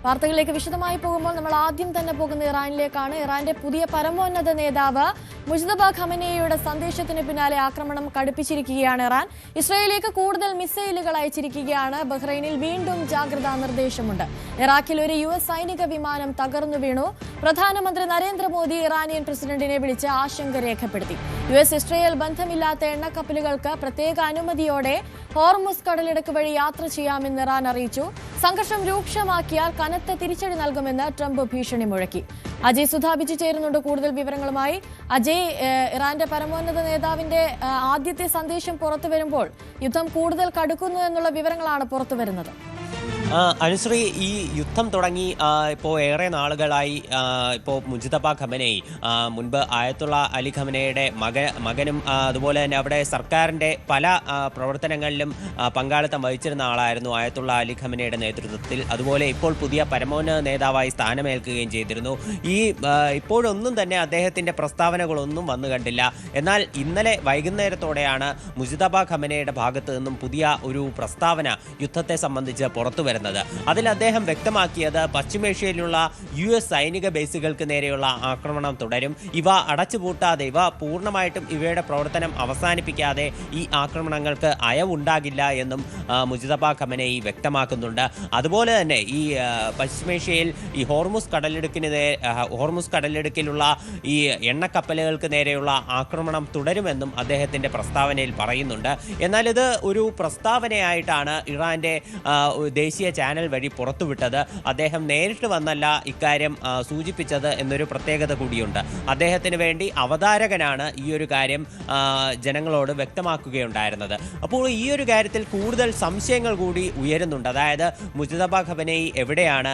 വാർത്തകളിലേക്ക് വിശദമായി പോകുമ്പോൾ നമ്മൾ ആദ്യം തന്നെ പോകുന്ന ഇറാനിലേക്കാണ്. ഇറാന്റെ പുതിയ പരമോന്നത നേതാവ് മുജ്തബ ഖമനേയിയുടെ സന്ദേശത്തിന് പിന്നാലെ ആക്രമണം കടുപ്പിച്ചിരിക്കുകയാണ് ഇറാൻ. ഇസ്രായേലിലേക്ക് കൂടുതൽ മിസൈലുകൾ അയച്ചിരിക്കുകയാണ്. ബഹ്റൈനിൽ വീണ്ടും ജാഗ്രതാ നിർദ്ദേശമുണ്ട്. ഇറാഖിൽ ഒരു US സൈനിക വിമാനം തകർന്നു വീണു. പ്രധാനമന്ത്രി നരേന്ദ്രമോദി ഇറാനിയൻ പ്രസിഡന്റിനെ വിളിച്ച് ആശങ്ക രേഖപ്പെടുത്തി. US ഇസ്രായേൽ ബന്ധമില്ലാത്ത എണ്ണക്കപ്പലുകൾക്ക് പ്രത്യേക അനുമതിയോടെ ഹോർമുസ് കടലിടുക്ക് വഴി യാത്ര ചെയ്യാമെന്ന് ഇറാൻ അറിയിച്ചു. സംഘർഷം രൂക്ഷമാക്കിയാൽ കനത്ത തിരിച്ചടി നൽകുമെന്ന് ട്രംപ് ഭീഷണി മുഴക്കി. അജയ് സുധാബിച്ച് ചേരുന്നുണ്ട് കൂടുതൽ വിവരങ്ങളുമായി. അജയ്, ഇറാന്റെ പരമോന്നത നേതാവിന്റെ ആദ്യത്തെ സന്ദേശം പുറത്തു വരുമ്പോൾ യുദ്ധം കൂടുതൽ കടുക്കുന്നു എന്നുള്ള വിവരങ്ങളാണ് പുറത്തുവരുന്നത്. അനുശ്രീ, ഈ യുദ്ധം തുടങ്ങി ഇപ്പോൾ ഏറെ നാളുകളായി. ഇപ്പോൾ മുജ്തബ ഖമനേയി, മുൻപ് ആയത്തുള്ള അലി ഖമനയുടെ മകനും അതുപോലെ തന്നെ അവിടെ സർക്കാരിൻ്റെ പല പ്രവർത്തനങ്ങളിലും പങ്കാളിത്തം വഹിച്ചിരുന്ന ആളായിരുന്നു ആയത്തുള്ള അലി ഖമനയുടെ നേതൃത്വത്തിൽ. അതുപോലെ ഇപ്പോൾ പുതിയ പരമോന്നത നേതാവായി സ്ഥാനമേൽക്കുകയും ചെയ്തിരുന്നു. ഇപ്പോഴൊന്നും തന്നെ അദ്ദേഹത്തിൻ്റെ പ്രസ്താവനകളൊന്നും വന്നു കണ്ടില്ല. എന്നാൽ ഇന്നലെ വൈകുന്നേരത്തോടെയാണ് മുജ്തബ ഖമനയുടെ ഭാഗത്തു നിന്നും പുതിയ ഒരു പ്രസ്താവന യുദ്ധത്തെ സംബന്ധിച്ച് പുറത്തു വരുന്നത്. അതിൽ അദ്ദേഹം വ്യക്തമാക്കിയത് പശ്ചിമേഷ്യയിലുള്ള US സൈനിക ബേസുകൾക്ക് നേരെയുള്ള ആക്രമണം തുടരും. ഇവ അടച്ചുപൂട്ടാതെ, ഇവ പൂർണ്ണമായിട്ടും ഇവയുടെ പ്രവർത്തനം അവസാനിപ്പിക്കാതെ ഈ ആക്രമണങ്ങൾക്ക് അയവുണ്ടാകില്ല എന്നും മുജ്തബ ഖമനേയി വ്യക്തമാക്കുന്നുണ്ട്. അതുപോലെ തന്നെ ഈ പശ്ചിമേഷ്യയിൽ ഈ ഹോർമുസ് കടലിടുക്കിലുള്ള ഈ എണ്ണക്കപ്പലുകൾക്ക് നേരെയുള്ള ആക്രമണം തുടരുമെന്നും അദ്ദേഹത്തിൻ്റെ പ്രസ്താവനയിൽ പറയുന്നുണ്ട്. എന്നാൽ ഇത് ഒരു പ്രസ്താവനയായിട്ടാണ് ഇറാന്റെ ദേശീയ ചാനൽ വഴി പുറത്തുവിട്ടത്. അദ്ദേഹം നേരിട്ട് വന്നല്ല ഇക്കാര്യം സൂചിപ്പിച്ചത് എന്നൊരു പ്രത്യേകത കൂടിയുണ്ട്. അദ്ദേഹത്തിന് വേണ്ടി അവതാരകനാണ് ഈ ഒരു കാര്യം ജനങ്ങളോട് വ്യക്തമാക്കുകയുണ്ടായിരുന്നത്. അപ്പോൾ ഈ ഒരു കാര്യത്തിൽ കൂടുതൽ സംശയങ്ങൾ കൂടി ഉയരുന്നുണ്ട്. അതായത് മുജ്തബ ഖമനേയി എവിടെയാണ്?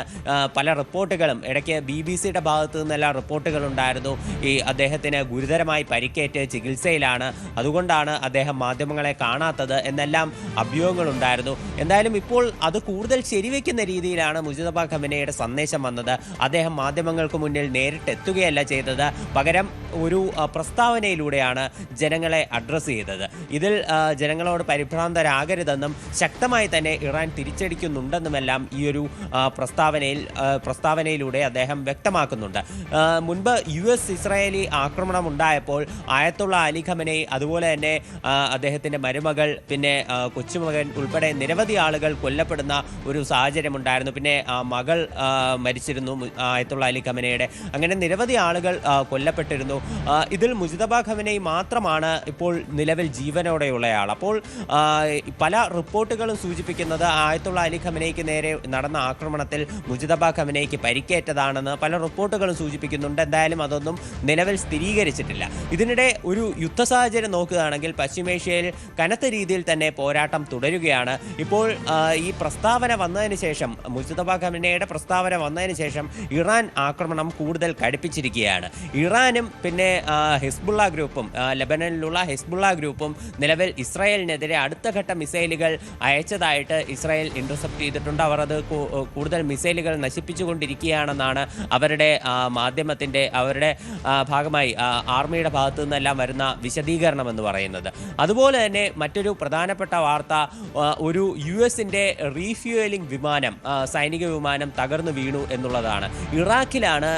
പല റിപ്പോർട്ടുകളും ഇടയ്ക്ക് BBC-യുടെ ഭാഗത്തു നിന്നെല്ലാം റിപ്പോർട്ടുകളുണ്ടായിരുന്നു. ഈ അദ്ദേഹത്തിന് ഗുരുതരമായി പരിക്കേറ്റ് ചികിത്സയിലാണ്, അതുകൊണ്ടാണ് അദ്ദേഹം മാധ്യമങ്ങളെ കാണാത്തത് എന്നെല്ലാം അഭ്യൂഹങ്ങളുണ്ടായിരുന്നു. എന്തായാലും ഇപ്പോൾ അത് കൂടുതൽ ശരിവെക്കുന്ന രീതിയിലാണ് മുജ്തബ ഖമനേയുടെ സന്ദേശം വന്നത്. അദ്ദേഹം മാധ്യമങ്ങൾക്ക് മുന്നിൽ നേരിട്ട് എത്തുകയല്ല ചെയ്തത്, പകരം ഒരു പ്രസ്താവനയിലൂടെയാണ് ജനങ്ങളെ അഡ്രസ്സ് ചെയ്തത്. ഇതിൽ ജനങ്ങളോട് പരിഭ്രാന്തരാകരുതെന്നും ശക്തമായി തന്നെ ഇറാൻ തിരിച്ചടിക്കുന്നുണ്ടെന്നുമെല്ലാം ഈ ഒരു പ്രസ്താവനയിലൂടെ അദ്ദേഹം വ്യക്തമാക്കുന്നുണ്ട്. മുൻപ് US ഇസ്രായേലി ആക്രമണം ഉണ്ടായപ്പോൾ ആയത്തുള്ള അലി ഖമനേയി, അതുപോലെ തന്നെ അദ്ദേഹത്തിൻ്റെ മരുമകൾ, പിന്നെ കൊച്ചുമകൻ ഉൾപ്പെടെ നിരവധി ആളുകൾ കൊല്ലപ്പെടുന്ന ഒരു സാഹചര്യമുണ്ടായിരുന്നു. പിന്നെ മകൾ മരിച്ചിരുന്നു ആയത്തുള്ള അലി ഖമനയുടെ. അങ്ങനെ നിരവധി ആളുകൾ കൊല്ലപ്പെട്ടിരുന്നു. ഇതിൽ മുജ്തബ ഖമനേയി മാത്രമാണ് ഇപ്പോൾ നിലവിൽ ജീവനോടെയുള്ളയാൾ. അപ്പോൾ പല റിപ്പോർട്ടുകളും സൂചിപ്പിക്കുന്നത് ആയത്തുള്ള അലി ഖമനേയ്ക്ക് നേരെ നടന്ന ആക്രമണത്തിൽ മുജ്തബ ഖമനേയ്ക്ക് പരിക്കേറ്റതാണെന്ന് പല റിപ്പോർട്ടുകളും സൂചിപ്പിക്കുന്നുണ്ട്. എന്തായാലും അതൊന്നും നിലവിൽ സ്ഥിരീകരിച്ചിട്ടില്ല. ഇതിനിടെ ഒരു യുദ്ധ സാഹചര്യം നോക്കുകയാണെങ്കിൽ പശ്ചിമേഷ്യയിൽ കനത്ത രീതിയിൽ തന്നെ പോരാട്ടം തുടരുകയാണ്. ഇപ്പോൾ ഈ പ്രസ്താവന വന്നതിന് ശേഷം, മുജ്തബ ഖമനേയുടെ പ്രസ്താവന വന്നതിന് ശേഷം ഇറാൻ ആക്രമണം കൂടുതൽ കടുപ്പിച്ചിരിക്കുകയാണ്. ഇറാനും പിന്നെ ഹിസ്ബുള്ള ഗ്രൂപ്പും, ലെബനനിലുള്ള ഹിസ്ബുള്ള ഗ്രൂപ്പും നിലവിൽ ഇസ്രായേലിനെതിരെ അടുത്ത ഘട്ട മിസൈലുകൾ അയച്ചതായിട്ട് ഇസ്രായേൽ ഇന്റർസെപ്റ്റ് ചെയ്തിട്ടുണ്ട്. അവർ അത് കൂടുതൽ മിസൈലുകൾ നശിപ്പിച്ചുകൊണ്ടിരിക്കുകയാണെന്നാണ് അവരുടെ മാധ്യമത്തിൻ്റെ, അവരുടെ ഭാഗമായി ആർമിയുടെ ഭാഗത്തു നിന്നെല്ലാം വരുന്ന വിശദീകരണം എന്ന് പറയുന്നത്. അതുപോലെ തന്നെ മറ്റൊരു പ്രധാനപ്പെട്ട വാർത്ത, ഒരു US-ന്റെ റീഫ്യൂവലിംഗ് വിമാനം, സൈനിക വിമാനം തകർന്നു വീണു എന്നുള്ളതാണ്. ഇറാഖിലാണ്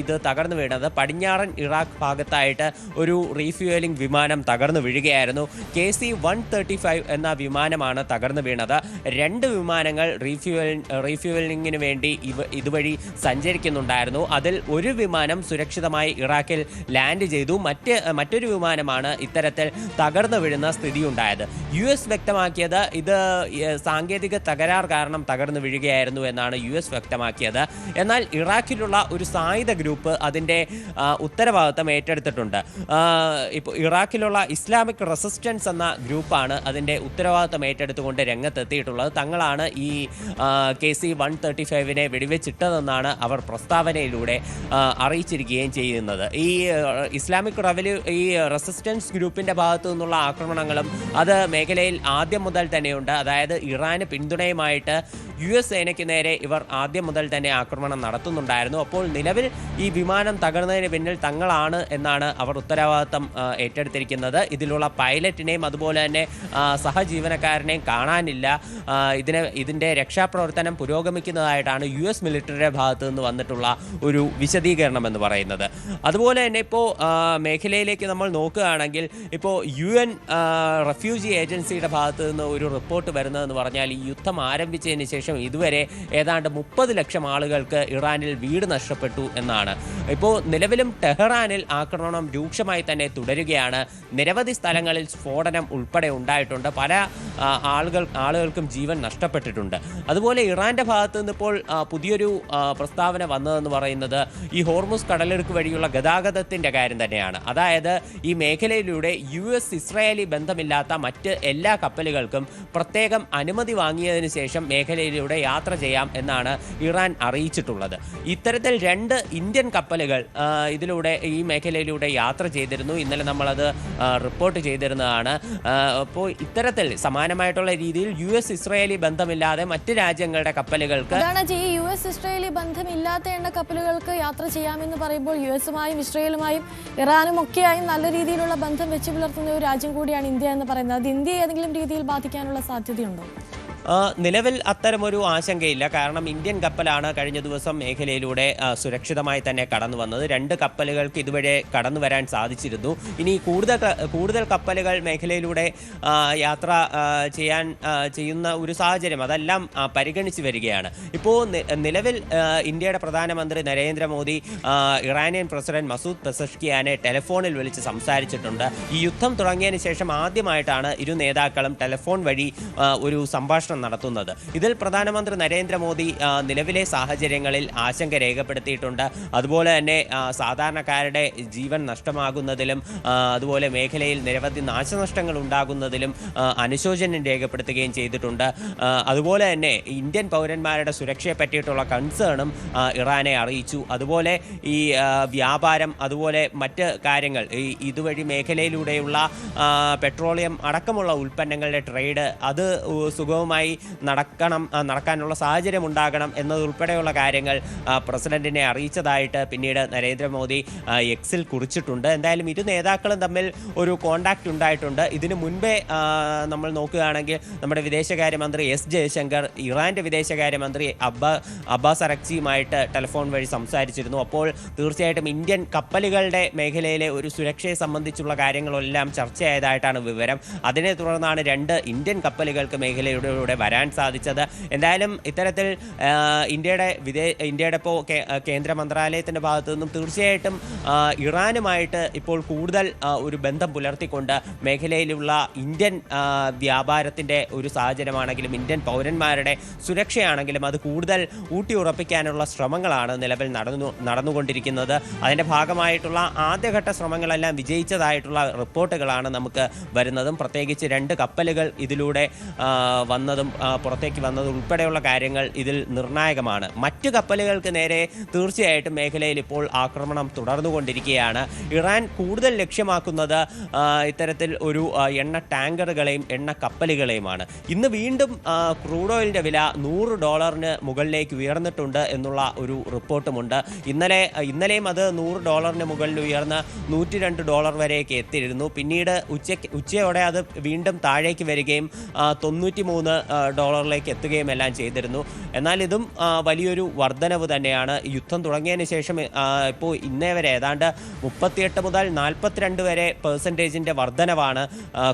ഇത് തകർന്നു വീണത്. പടിഞ്ഞാറൻ ഇറാഖ് ഭാഗത്തായിട്ട് ഒരു റീഫ്യൂവലിംഗ് വിമാനം തകർന്നു വീഴുകയായിരുന്നു. KC-135 എന്ന വിമാനമാണ് തകർന്നു വീണത്. 2 വിമാനങ്ങൾ റീഫ്യൂവലിംഗിന് വേണ്ടി ഇതുവഴി സഞ്ചരിക്കുന്നുണ്ടായിരുന്നു. അതിൽ ഒരു വിമാനം സുരക്ഷിതമായി ഇറാഖിൽ ലാൻഡ് ചെയ്തു. മറ്റൊരു വിമാനമാണ് ഇത്തരത്തിൽ തകർന്നു വീഴുന്ന സ്ഥിതിയുണ്ടായത്. US വ്യക്തമാക്കിയത് ഇത് സാങ്കേതിക തകരാർ കാരണം തകർന്നു വീഴുകയായിരുന്നു എന്നാണ് US വ്യക്തമാക്കിയത്. എന്നാൽ ഇറാഖിലുള്ള ഒരു സായുധ ഗ്രൂപ്പ് അതിൻ്റെ ഉത്തരവാദിത്തം ഏറ്റെടുത്തിട്ടുണ്ട്. ഇപ്പോൾ ഇറാഖിലുള്ള ഇസ്ലാമിക് റെസിസ്റ്റൻസ് എന്ന ഗ്രൂപ്പാണ് അതിൻ്റെ ഉത്തരവാദിത്തം ഏറ്റെടുത്തുകൊണ്ട് രംഗത്തെത്തിയിട്ടുള്ളത്. തങ്ങളാണ് ഈ KC-135 വെടിവെച്ചിട്ടതെന്നാണ് അവർ പ്രസ്താവനയിലൂടെ അറിയിച്ചിരിക്കുകയും ചെയ്യുന്നത്. ഈ ഇസ്ലാമിക് റെസിസ്റ്റൻസ് ഗ്രൂപ്പിൻ്റെ ഭാഗത്തു നിന്നുള്ള ആക്രമണങ്ങളും അത് മേഖലയിൽ ആദ്യം മുതൽ തന്നെയുണ്ട്. അതായത് ഇറാന് പിന്തുണയുമായിട്ട് US സേനയ്ക്ക് നേരെ ഇവർ ആദ്യം മുതൽ തന്നെ ആക്രമണം നടത്തുന്നുണ്ടായിരുന്നു. അപ്പോൾ നിലവിൽ ഈ വിമാനം തകർന്നതിന് പിന്നിൽ തങ്ങളാണ് എന്നാണ് അവർ ഉത്തരവാദിത്തം ഏറ്റെടുത്തിരിക്കുന്നത്. ഇതിലുള്ള പൈലറ്റിനെയും അതുപോലെ തന്നെ സഹജീവനക്കാരനെയും കാണാനില്ല. ഇതിൻ്റെ രക്ഷാപ്രവർത്തനം പുരോഗമിക്കുന്നതായിട്ടാണ് US മിലിറ്ററിയുടെ ഭാഗത്ത് നിന്ന് വന്നിട്ടുള്ള ഒരു വിശദീകരണം എന്ന് പറയുന്നത്. അതുപോലെ തന്നെ ഇപ്പോൾ മേഖലയിലേക്ക് നമ്മൾ നോക്കുകയാണെങ്കിൽ ഇപ്പോൾ UN റെഫ്യൂജി ഏജൻസിയുടെ ഭാഗത്ത് നിന്ന് ഒരു റിപ്പോർട്ട് വരുന്നതെന്ന് പറഞ്ഞാൽ ഈ യുദ്ധം ആരംഭിച്ചതിന് ശേഷം ഇതുവരെ ഏതാണ്ട് 30 ലക്ഷം ആളുകൾക്ക് ഇറാനിൽ വീട് നഷ്ടപ്പെട്ടു എന്നാണ്. ഇപ്പോൾ നിലവിലും ടെഹ്റാനിൽ ആക്രമണം രൂക്ഷമായി തന്നെ തുടരുകയാണ്. നിരവധി സ്ഥലങ്ങളിൽ സ്ഫോടനം ഉൾപ്പെടെ ഉണ്ടായിട്ടുണ്ട്. പല ആളുകൾക്കും ജീവൻ നഷ്ടപ്പെട്ടിട്ടുണ്ട്. അതുപോലെ ഇറാന്റെ ഭാഗത്ത് നിന്ന് ഇപ്പോൾ പുതിയൊരു പ്രസ്താവന വന്നതെന്ന് പറയുന്നത് ഈ ഹോർമുസ് കടലിടുക്ക് വഴിയുള്ള ഗതാഗതത്തിൻ്റെ കാര്യം തന്നെയാണ്. അതായത് ഈ മേഖലയിലൂടെ US ഇസ്രായേലി ബന്ധമില്ലാത്ത മറ്റ് എല്ലാ കപ്പലുകൾക്കും പ്രത്യേകം അനുമതി വാങ്ങിയതിനു ശേഷം മേഖലയിലൂടെ യാത്ര ചെയ്യാം എന്നാണ് ഇറാൻ അറിയിച്ചിട്ടുള്ളത്. ഇത്തരത്തിൽ 2 ഇന്ത്യൻ കപ്പലുകൾ ഇതിലൂടെ ഈ മേഖലയിലൂടെ യാത്ര ചെയ്തിരുന്നു. ഇന്നലെ നമ്മളത് റിപ്പോർട്ട് ചെയ്തിരുന്നതാണ്. അപ്പോൾ ഇത്തരത്തിൽ സമാനമായിട്ടുള്ള രീതിയിൽ US ഇസ്രായേലി ബന്ധമില്ലാതെ മറ്റ് രാജ്യങ്ങളുടെ കപ്പലുകൾക്ക് ഈ US ഇസ്രായേലി ബന്ധമില്ലാത്ത എണ്ണ കപ്പലുകൾക്ക് യാത്ര ചെയ്യാമെന്ന് പറയുമ്പോൾ US-ഉമായും ഇസ്രായേലുമായും ഇറാനും ഒക്കെയായും നല്ല രീതിയിലുള്ള ബന്ധം വെച്ച് പുലർത്തുന്ന ഒരു രാജ്യം കൂടിയാണ് ഇന്ത്യ എന്ന് പറയുന്നത്. അത് ഇന്ത്യയെ ഏതെങ്കിലും രീതിയിൽ ബാധിക്കാനുള്ള സാധ്യതയുണ്ടോ? നിലവിൽ അത്തരമൊരു ആശങ്കയില്ല. കാരണം ഇന്ത്യൻ കപ്പലാണ് കഴിഞ്ഞ ദിവസം മേഖലയിലൂടെ സുരക്ഷിതമായി തന്നെ കടന്നു വന്നത്. 2 കപ്പലുകൾക്ക് ഇതുവരെ കടന്നു വരാൻ സാധിച്ചിരുന്നു. ഇനി കൂടുതൽ കപ്പലുകൾ മേഖലയിലൂടെ യാത്ര ചെയ്യുന്ന ഒരു സാഹചര്യം അതെല്ലാം പരിഗണിച്ച് വരികയാണ്. ഇപ്പോൾ നിലവിൽ ഇന്ത്യയുടെ പ്രധാനമന്ത്രി നരേന്ദ്രമോദി ഇറാനിയൻ പ്രസിഡന്റ് മസൂദ് പെസഷ്കിയാനെ ടെലിഫോണിൽ വിളിച്ച് സംസാരിച്ചിട്ടുണ്ട്. ഈ യുദ്ധം തുടങ്ങിയതിന് ശേഷം ആദ്യമായിട്ടാണ് ഇരു നേതാക്കളും ടെലിഫോൺ വഴി ഒരു സംഭാഷണം നടത്തുന്നത്. ഇതിൽ പ്രധാനമന്ത്രി നരേന്ദ്രമോദി നിലവിലെ സാഹചര്യങ്ങളിൽ ആശങ്ക രേഖപ്പെടുത്തിയിട്ടുണ്ട്. അതുപോലെ തന്നെ സാധാരണക്കാരുടെ ജീവൻ നഷ്ടമാകുന്നതിലും അതുപോലെ മേഖലയിൽ നിരവധി നാശനഷ്ടങ്ങൾ ഉണ്ടാകുന്നതിലും അനുശോചനം രേഖപ്പെടുത്തുകയും ചെയ്തിട്ടുണ്ട്. അതുപോലെ തന്നെ ഇന്ത്യൻ പൗരന്മാരുടെ സുരക്ഷയെ പറ്റിയിട്ടുള്ള കൺസേണും ഇറാനെ അറിയിച്ചു. അതുപോലെ ഈ വ്യാപാരം അതുപോലെ മറ്റ് കാര്യങ്ങൾ ഇതുവഴി മേഖലയിലൂടെയുള്ള പെട്രോളിയം അടക്കമുള്ള ഉൽപ്പന്നങ്ങളുടെ ട്രേഡ് അത് സുഗമമായി നടക്കാനുള്ള സാഹചര്യം ഉണ്ടാകണം എന്നതുൾപ്പെടെയുള്ള കാര്യങ്ങൾ പ്രസിഡന്റിനെ അറിയിച്ചതായിട്ട് പിന്നീട് നരേന്ദ്രമോദി എക്സിൽ കുറിച്ചിട്ടുണ്ട്. എന്തായാലും ഇരു നേതാക്കളും തമ്മിൽ ഒരു കോണ്ടാക്ട് ഉണ്ടായിട്ടുണ്ട്. ഇതിനു മുൻപേ നമ്മൾ നോക്കുകയാണെങ്കിൽ നമ്മുടെ വിദേശകാര്യമന്ത്രി S ജയശങ്കർ ഇറാന്റെ വിദേശകാര്യമന്ത്രി അബ്ബാസ് അറക്ചിയുമായിട്ട് ടെലിഫോൺ വഴി സംസാരിച്ചിരുന്നു. അപ്പോൾ തീർച്ചയായിട്ടും ഇന്ത്യൻ കപ്പലുകളുടെ മേഖലയിലെ ഒരു സുരക്ഷയെ സംബന്ധിച്ചുള്ള കാര്യങ്ങളെല്ലാം ചർച്ചയായതായിട്ടാണ് വിവരം. അതിനെ തുടർന്നാണ് 2 ഇന്ത്യൻ കപ്പലുകൾക്ക് മേഖലയുടെ വരാൻ സാധിച്ചത്. എന്തായാലും ഇത്തരത്തിൽ ഇന്ത്യയുടെ ഇപ്പോൾ കേന്ദ്ര മന്ത്രാലയത്തിൻ്റെ ഭാഗത്തു നിന്നും തീർച്ചയായിട്ടും ഇറാനുമായിട്ട് ഇപ്പോൾ കൂടുതൽ ഒരു ബന്ധം പുലർത്തിക്കൊണ്ട് മേഖലയിലുള്ള ഇന്ത്യൻ വ്യാപാരത്തിൻ്റെ ഒരു സാഹചര്യമാണെങ്കിലും ഇന്ത്യൻ പൗരന്മാരുടെ സുരക്ഷയാണെങ്കിലും അത് കൂടുതൽ ഊട്ടിയുറപ്പിക്കാനുള്ള ശ്രമങ്ങളാണ് നിലവിൽ നടന്നുകൊണ്ടിരിക്കുന്നത്. അതിൻ്റെ ഭാഗമായിട്ടുള്ള ആദ്യഘട്ട ശ്രമങ്ങളെല്ലാം വിജയിച്ചതായിട്ടുള്ള റിപ്പോർട്ടുകളാണ് നമുക്ക് വരുന്നതും. പ്രത്യേകിച്ച് 2 കപ്പലുകൾ ഇതിലൂടെ വന്നതും പുറത്തേക്ക് വന്നത് ഉൾപ്പെടെയുള്ള കാര്യങ്ങൾ ഇതിൽ നിർണായകമാണ്. മറ്റു കപ്പലുകൾക്ക് നേരെ തീർച്ചയായിട്ടും മേഖലയിൽ ഇപ്പോൾ ആക്രമണം തുടർന്നുകൊണ്ടിരിക്കുകയാണ്. ഇറാൻ കൂടുതൽ ലക്ഷ്യമാക്കുന്നത് ഇത്തരത്തിൽ ഒരു എണ്ണ ടാങ്കറുകളെയും എണ്ണ കപ്പലുകളെയുമാണ്. ഇന്ന് വീണ്ടും ക്രൂഡ് ഓയിലിൻ്റെ വില $100 മുകളിലേക്ക് ഉയർന്നിട്ടുണ്ട് എന്നുള്ള ഒരു റിപ്പോർട്ടുമുണ്ട്. ഇന്നലെയും അത് $100 മുകളിൽ ഉയർന്ന് $102 വരെയൊക്കെ എത്തിയിരുന്നു. പിന്നീട് ഉച്ചയോടെ അത് വീണ്ടും താഴേക്ക് വരികയും $93 എത്തുകയും എല്ലാം ചെയ്തിരുന്നു. എന്നാൽ ഇതും വലിയൊരു വർധനവ് തന്നെയാണ്. യുദ്ധം തുടങ്ങിയതിന് ശേഷം ഇപ്പോൾ ഇന്നേ വരെ ഏതാണ്ട് 38 മുതൽ 42 വരെ % വർധനവാണ്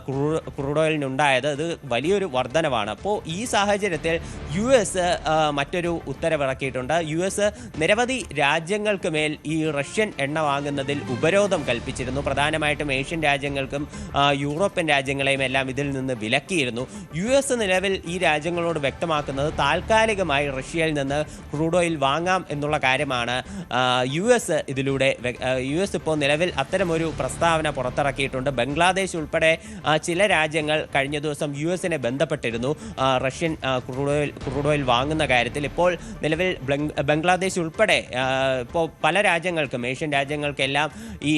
ക്രൂഡ് ഓയിലിനുണ്ടായത്. ഇത് വലിയൊരു വർധനവാണ്. അപ്പോൾ ഈ സാഹചര്യത്തിൽ US മറ്റൊരു ഉത്തരവിറക്കിയിട്ടുണ്ട്. US നിരവധി രാജ്യങ്ങൾക്ക് മേൽ ഈ റഷ്യൻ എണ്ണ വാങ്ങുന്നതിൽ ഉപരോധം കൽപ്പിച്ചിരുന്നു. പ്രധാനമായിട്ടും ഏഷ്യൻ രാജ്യങ്ങൾക്കും യൂറോപ്യൻ രാജ്യങ്ങളെയും എല്ലാം ഇതിൽ നിന്ന് വിലക്കിയിരുന്നു. US നിലവിൽ ഈ രാജ്യങ്ങളോട് വ്യക്തമാക്കുന്നത് താൽക്കാലികമായി റഷ്യയിൽ നിന്ന് ക്രൂഡ് ഓയിൽ വാങ്ങാം എന്നുള്ള കാര്യമാണ്. US ഇപ്പോൾ നിലവിൽ അത്തരമൊരു പ്രസ്താവന പുറത്തിറക്കിയിട്ടുണ്ട്. ബംഗ്ലാദേശ് ഉൾപ്പെടെ ചില രാജ്യങ്ങൾ കഴിഞ്ഞ ദിവസം US-നെ ബന്ധപ്പെട്ടിരുന്നു റഷ്യൻ ക്രൂഡ് ഓയിൽ വാങ്ങുന്ന കാര്യത്തിൽ. ഇപ്പോൾ നിലവിൽ ബംഗ്ലാദേശ് ഉൾപ്പെടെ ഇപ്പോൾ പല രാജ്യങ്ങൾക്കും ഏഷ്യൻ രാജ്യങ്ങൾക്കെല്ലാം ഈ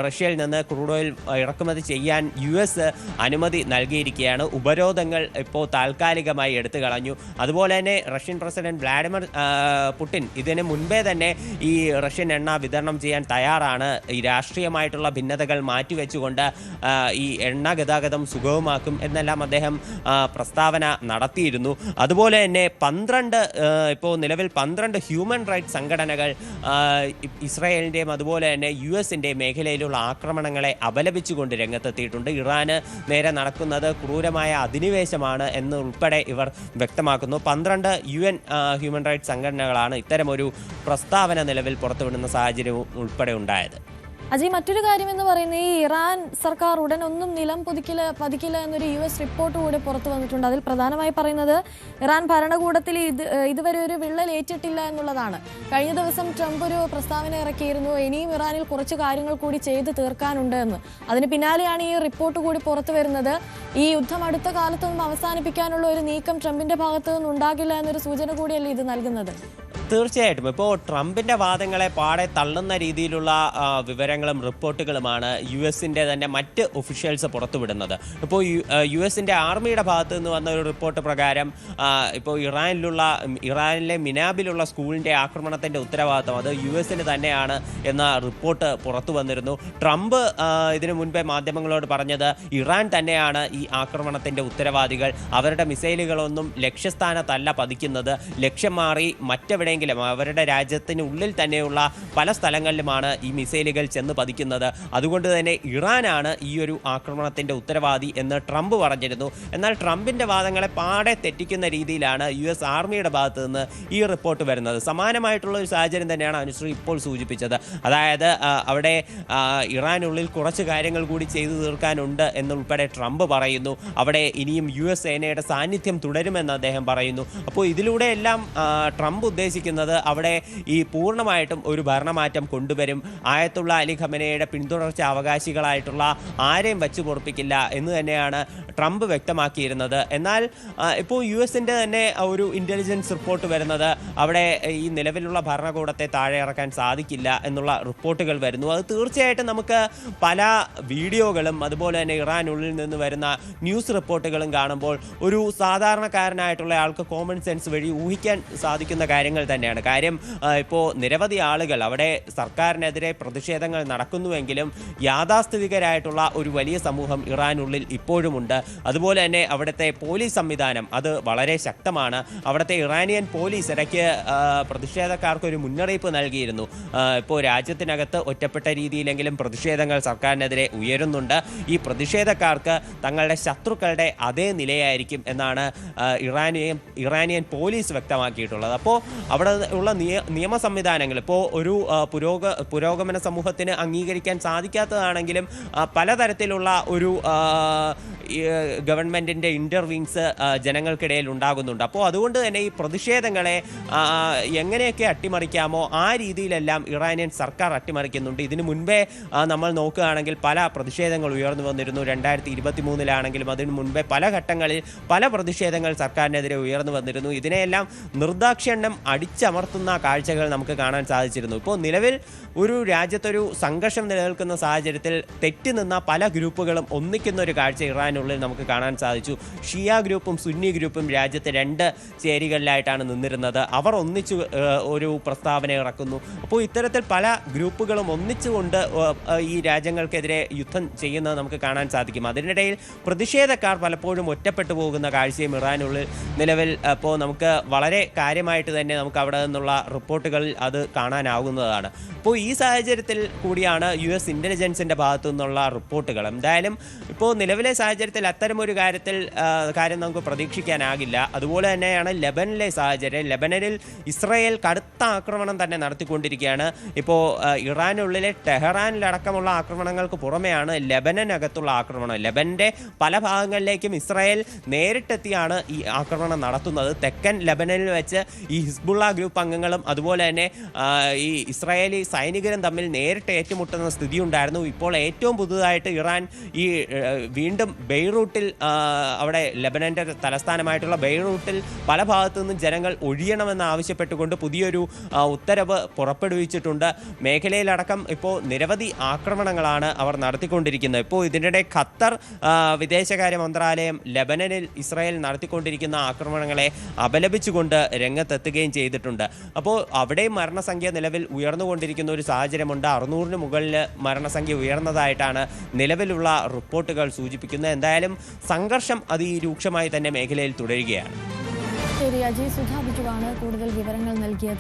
റഷ്യയിൽ നിന്ന് ക്രൂഡ് ഓയിൽ ഇറക്കുമതി ചെയ്യാൻ US അനുമതി നൽകിയിരിക്കുകയാണ്. ഉപരോധങ്ങൾ ഇപ്പോൾ താൽക്കാലികമായി എടുത്തു കളഞ്ഞു. അതുപോലെ തന്നെ റഷ്യൻ പ്രസിഡന്റ് വ്ളാഡിമിർ പുടിൻ ഇതിന് മുൻപേ തന്നെ ഈ റഷ്യൻ എണ്ണ വിതരണം ചെയ്യാൻ തയ്യാറാണ്. ഈ രാഷ്ട്രീയമായിട്ടുള്ള ഭിന്നതകൾ മാറ്റിവെച്ചുകൊണ്ട് ഈ എണ്ണ ഗതാഗതം സുഗമമാക്കും എന്നെല്ലാം അദ്ദേഹം പ്രസ്താവന നടത്തിയിരുന്നു. അതുപോലെ തന്നെ ഇപ്പോൾ നിലവിൽ 12 ഹ്യൂമൻ റൈറ്റ്സ് സംഘടനകൾ ഇസ്രായേലിൻ്റെയും അതുപോലെ തന്നെ US-ൻ്റെയും മേഖലയിലുള്ള ആക്രമണങ്ങളെ അപലപിച്ചുകൊണ്ട് രംഗത്തെത്തിയിട്ടുണ്ട്. ഇറാന് നേരെ നടക്കുന്നത് ക്രൂരമായ അധിനിവേശമാണ് എന്നുൾപ്പെടെ ഇവർ വ്യക്തമാക്കുന്നു. 12 UN ഹ്യൂമൻ റൈറ്റ്സ് സംഘടനകളാണ് ഇത്തരമൊരു പ്രസ്താവന നിലവിൽ പുറത്തുവിടുന്ന സാഹചര്യം ഉൾപ്പെടെ ഉണ്ടായത്. അജയ്, മറ്റൊരു കാര്യം എന്ന് പറയുന്നത് ഈ ഇറാൻ സർക്കാർ ഉടൻ ഒന്നും നിലം പതിക്കില്ല എന്നൊരു US റിപ്പോർട്ട് കൂടി പുറത്തു വന്നിട്ടുണ്ട്. അതിൽ പ്രധാനമായി പറയുന്നത് ഇറാൻ ഭരണകൂടത്തിൽ ഇതുവരെ ഒരു വിള്ളൽ ഏറ്റിട്ടില്ല എന്നുള്ളതാണ്. കഴിഞ്ഞ ദിവസം ട്രംപ് ഒരു പ്രസ്താവന ഇറക്കിയിരുന്നു, ഇനിയും ഇറാനിൽ കുറച്ച് കാര്യങ്ങൾ കൂടി ചെയ്ത് തീർക്കാനുണ്ട് എന്ന്. അതിന് പിന്നാലെയാണ് ഈ റിപ്പോർട്ട് കൂടി പുറത്തു വരുന്നത്. ഈ യുദ്ധം അടുത്ത കാലത്തൊന്നും അവസാനിപ്പിക്കാനുള്ള ഒരു നീക്കം ട്രംപിന്റെ ഭാഗത്തു നിന്നും ഉണ്ടാകില്ല എന്നൊരു സൂചന കൂടിയല്ലേ ഇത് നൽകുന്നത്? തീർച്ചയായിട്ടും ഇപ്പോൾ ട്രംപിൻ്റെ വാദങ്ങളെ പാടെ തള്ളുന്ന രീതിയിലുള്ള വിവരങ്ങളും റിപ്പോർട്ടുകളുമാണ് US-ൻ്റെ തന്നെ മറ്റ് ഒഫീഷ്യൽസ് പുറത്തുവിടുന്നത്. ഇപ്പോൾ US-ൻ്റെ ആർമിയുടെ ഭാഗത്തു നിന്ന് വന്ന ഒരു റിപ്പോർട്ട് പ്രകാരം ഇപ്പോൾ ഇറാനിലെ മിനാബിലുള്ള സ്കൂളിൻ്റെ ആക്രമണത്തിൻ്റെ ഉത്തരവാദിത്തം അത് US-ന് തന്നെയാണ് എന്ന റിപ്പോർട്ട് പുറത്തു വന്നിരുന്നു. ട്രംപ് ഇതിനു മുൻപേ മാധ്യമങ്ങളോട് പറഞ്ഞത് ഇറാൻ തന്നെയാണ് ഈ ആക്രമണത്തിൻ്റെ ഉത്തരവാദികൾ, അവരുടെ മിസൈലുകളൊന്നും ലക്ഷ്യസ്ഥാനത്തല്ല പതിക്കുന്നത്, ലക്ഷ്യം മാറി മറ്റെവിടെയെങ്കിലും അവരുടെ രാജ്യത്തിനുള്ളിൽ തന്നെയുള്ള പല സ്ഥലങ്ങളിലുമാണ് ഈ മിസൈലുകൾ ചെന്ന് പതിക്കുന്നത്. അതുകൊണ്ട് തന്നെ ഇറാനാണ് ഈ ഒരു ആക്രമണത്തിൻ്റെ ഉത്തരവാദി എന്ന് ട്രംപ് പറഞ്ഞിരുന്നു. എന്നാൽ ട്രംപിൻ്റെ വാദങ്ങളെ പാടെ തെറ്റിക്കുന്ന രീതിയിലാണ് US ആർമിയുടെ ഭാഗത്ത് നിന്ന് ഈ റിപ്പോർട്ട് വരുന്നത്. സമാനമായിട്ടുള്ള ഒരു സാഹചര്യം തന്നെയാണ് അനുശ്രീ ഇപ്പോൾ സൂചിപ്പിച്ചത്. അതായത് അവിടെ ഇറാനുള്ളിൽ കുറച്ച് കാര്യങ്ങൾ കൂടി ചെയ്തു തീർക്കാനുണ്ട് എന്നുൾപ്പെടെ ട്രംപ് പറയുന്നു. അവിടെ ഇനിയും US സേനയുടെ സാന്നിധ്യം തുടരുമെന്ന് അദ്ദേഹം പറയുന്നു. അപ്പോൾ ഇതിലൂടെയെല്ലാം ട്രംപ് ഉദ്ദേശിക്കുന്നത് അവിടെ ഈ പൂർണ്ണമായിട്ടും ഒരു ഭരണമാറ്റം കൊണ്ടുവരും, ആയത്തുള്ള അലി ഖമനയുടെ പിന്തുടർച്ച അവകാശികളായിട്ടുള്ള ആരെയും വച്ചു പൊറപ്പിക്കില്ല എന്ന് തന്നെയാണ് ട്രംപ് വ്യക്തമാക്കിയിരുന്നത്. എന്നാൽ ഇപ്പോൾ US-ൻ്റെ തന്നെ ഒരു ഇൻ്റലിജൻസ് റിപ്പോർട്ട് വരുന്നത് അവിടെ ഈ നിലവിലുള്ള ഭരണകൂടത്തെ താഴെ ഇറക്കാൻ സാധിക്കില്ല എന്നുള്ള റിപ്പോർട്ടുകൾ വരുന്നു. അത് തീർച്ചയായിട്ടും നമുക്ക് പല വീഡിയോകളും അതുപോലെ തന്നെ ഇറാനുള്ളിൽ നിന്ന് വരുന്ന ന്യൂസ് റിപ്പോർട്ടുകളും കാണുമ്പോൾ ഒരു സാധാരണക്കാരനായിട്ടുള്ള ആൾക്ക് കോമൺ സെൻസ് വഴി ഊഹിക്കാൻ സാധിക്കുന്ന കാര്യങ്ങൾ തന്നെയാണ്. കാര്യം ഇപ്പോൾ നിരവധി ആളുകൾ അവിടെ സർക്കാരിനെതിരെ പ്രതിഷേധങ്ങൾ നടക്കുന്നുവെങ്കിലും യാഥാസ്ഥിതികരായിട്ടുള്ള ഒരു വലിയ സമൂഹം ഇറാനുള്ളിൽ ഇപ്പോഴുമുണ്ട്. അതുപോലെ തന്നെ അവിടുത്തെ പോലീസ് സംവിധാനം അത് വളരെ ശക്തമാണ്. അവിടുത്തെ ഇറാനിയൻ പോലീസ് ഇടയ്ക്ക് പ്രതിഷേധക്കാർക്കൊരു മുന്നറിയിപ്പ് നൽകിയിരുന്നു. ഇപ്പോൾ രാജ്യത്തിനകത്ത് ഒറ്റപ്പെട്ട രീതിയിലെങ്കിലും പ്രതിഷേധങ്ങൾ സർക്കാരിനെതിരെ ഉയരുന്നുണ്ട്, ഈ പ്രതിഷേധക്കാർക്ക് തങ്ങളുടെ ശത്രുക്കളുടെ അതേ നിലയായിരിക്കും എന്നാണ് ഇറാനിയൻ പോലീസ് വ്യക്തമാക്കിയിട്ടുള്ളത്. അപ്പോൾ അവിടെ ഉള്ള നിയമ സംവിധാനങ്ങൾ ഇപ്പോൾ ഒരു പുരോഗമന സമൂഹത്തിന് അംഗീകരിക്കാൻ സാധിക്കാത്തതാണെങ്കിലും പലതരത്തിലുള്ള ഒരു ഗവൺമെൻറ്റിൻ്റെ ഇൻ്റർവീൻസ് ജനങ്ങൾക്കിടയിൽ ഉണ്ടാകുന്നുണ്ട്. അപ്പോൾ അതുകൊണ്ട് തന്നെ ഈ പ്രതിഷേധങ്ങളെ എങ്ങനെയൊക്കെ അട്ടിമറിക്കാമോ ആ രീതിയിലെല്ലാം ഇറാനിയൻ സർക്കാർ അട്ടിമറിക്കുന്നുണ്ട്. ഇതിനു മുൻപേ നമ്മൾ നോക്കുകയാണെങ്കിൽ പല പ്രതിഷേധങ്ങൾ ഉയർന്നു വന്നിരുന്നു. 2023 അതിനു മുൻപേ പല ഘട്ടങ്ങളിൽ പല പ്രതിഷേധങ്ങൾ സർക്കാരിനെതിരെ ഉയർന്നു വന്നിരുന്നു. ഇതിനെയെല്ലാം നിർദാക്ഷിണ്യം അടിച്ചമർത്തുന്ന കാഴ്ചകൾ നമുക്ക് കാണാൻ സാധിച്ചിരുന്നു. ഇപ്പോൾ നിലവിൽ ഒരു രാജ്യത്തൊരു സംഘർഷം നിലനിൽക്കുന്ന സാഹചര്യത്തിൽ തെറ്റി നിന്ന പല ഗ്രൂപ്പുകളും ഒന്നിക്കുന്ന ഒരു കാഴ്ച ഇറാനുള്ളിൽ നമുക്ക് കാണാൻ സാധിച്ചു. ഷിയ ഗ്രൂപ്പും സുന്നി ഗ്രൂപ്പും രാജ്യത്തെ 2 ചേരികളിലായിട്ടാണ് നിന്നിരുന്നത്. അവർ ഒന്നിച്ചു ഒരു പ്രസ്താവന ഇറക്കുന്നു. അപ്പോൾ ഇത്തരത്തിൽ പല ഗ്രൂപ്പുകളും ഒന്നിച്ചുകൊണ്ട് ഈ രാജ്യങ്ങൾക്കെതിരെ യുദ്ധം ചെയ്യുന്നത് നമുക്ക് കാണാൻ സാധിക്കും. അതിനിടയിൽ പ്രതിഷേധക്കാർ പലപ്പോഴും ഒറ്റപ്പെട്ടു പോകുന്ന കാഴ്ചയും ഇറാനുള്ളിൽ നിലവിൽ ഇപ്പോൾ നമുക്ക് വളരെ കാര്യമായിട്ട് തന്നെ നമുക്ക് അവിടെ നിന്നുള്ള റിപ്പോർട്ടുകളിൽ അത് കാണാനാകുന്നതാണ്. അപ്പോൾ ഈ സാഹചര്യത്തിൽ കൂടിയാണ് US ഇൻ്റലിജൻസിൻ്റെ ഭാഗത്തു നിന്നുള്ള റിപ്പോർട്ടുകൾ. എന്തായാലും ഇപ്പോൾ നിലവിലെ സാഹചര്യത്തിൽ അത്തരമൊരു കാര്യം നമുക്ക് പ്രതീക്ഷിക്കാനാകില്ല. അതുപോലെ തന്നെയാണ് ലെബനിലെ സാഹചര്യം. ലെബനനിൽ ഇസ്രായേൽ കടുത്ത ആക്രമണം തന്നെ നടത്തിക്കൊണ്ടിരിക്കുകയാണ്. ഇപ്പോൾ ഇറാനുള്ളിലെ ടെഹ്റാനിലടക്കമുള്ള ആക്രമണങ്ങൾക്ക് പുറമെയാണ് ലെബനനകത്തുള്ള ആക്രമണം. ലെബൻ്റെ പല ഭാഗങ്ങളിലേക്കും ഇസ്രായേൽ നേരിട്ടെത്തിയാണ് ഈ ആക്രമണം നടത്തുന്നത്. തെക്കൻ ലെബനനിൽ വെച്ച് ഈ ഹിസ്ബുള്ള ഗ്രൂപ്പ് അംഗങ്ങളും അതുപോലെ തന്നെ ഈ ഇസ്രായേലി സൈനികരും തമ്മിൽ നേരിട്ട് ഏറ്റുമുട്ടുന്ന സ്ഥിതി ഉണ്ടായിരുന്നു. ഇപ്പോൾ ഏറ്റവും പുതുതായിട്ട് ഇറാൻ ഈ വീണ്ടും ബെയ്റൂട്ടിൽ അവിടെ ലെബനന്റെ തലസ്ഥാനമായിട്ടുള്ള ബെയ്റൂട്ടിൽ പല ഭാഗത്തു നിന്നും ജനങ്ങൾ ഒഴിയണമെന്ന് ആവശ്യപ്പെട്ടുകൊണ്ട് പുതിയൊരു ഉത്തരവ് പുറപ്പെടുവിച്ചിട്ടുണ്ട്. മേഖലയിലടക്കം ഇപ്പോൾ നിരവധി ആക്രമണങ്ങളാണ് അവർ നടത്തിക്കൊണ്ടിരിക്കുന്നത്. ഇപ്പോൾ ഇതിനിടെ ഖത്തർ വിദേശകാര്യ മന്ത്രാലയം ലെബനനിൽ ഇസ്രായേൽ നടത്തിക്കൊണ്ടിരിക്കുന്ന ആക്രമണങ്ങളെ അപലപിച്ചുകൊണ്ട് രംഗത്തെത്തുകയും ചെയ്തിട്ടുണ്ട്. അപ്പോൾ അവിടെയും മരണസംഖ്യ നിലവിൽ ഉയർന്നുകൊണ്ടിരിക്കുന്ന ഒരു സാഹചര്യമുണ്ട്. 600-ന് മുകളിൽ മരണസംഖ്യ ഉയർന്നതായിട്ടാണ് നിലവിലുള്ള റിപ്പോർട്ടുകൾ സൂചിപ്പിക്കുന്നത്. എന്തായാലും സംഘർഷം അതിരൂക്ഷമായി തന്നെ മേഖലയിൽ തുടരുകയാണ്. ശരി, അജയ് സുധാ ബിജുവാണ് കൂടുതൽ വിവരങ്ങൾ നൽകിയത്.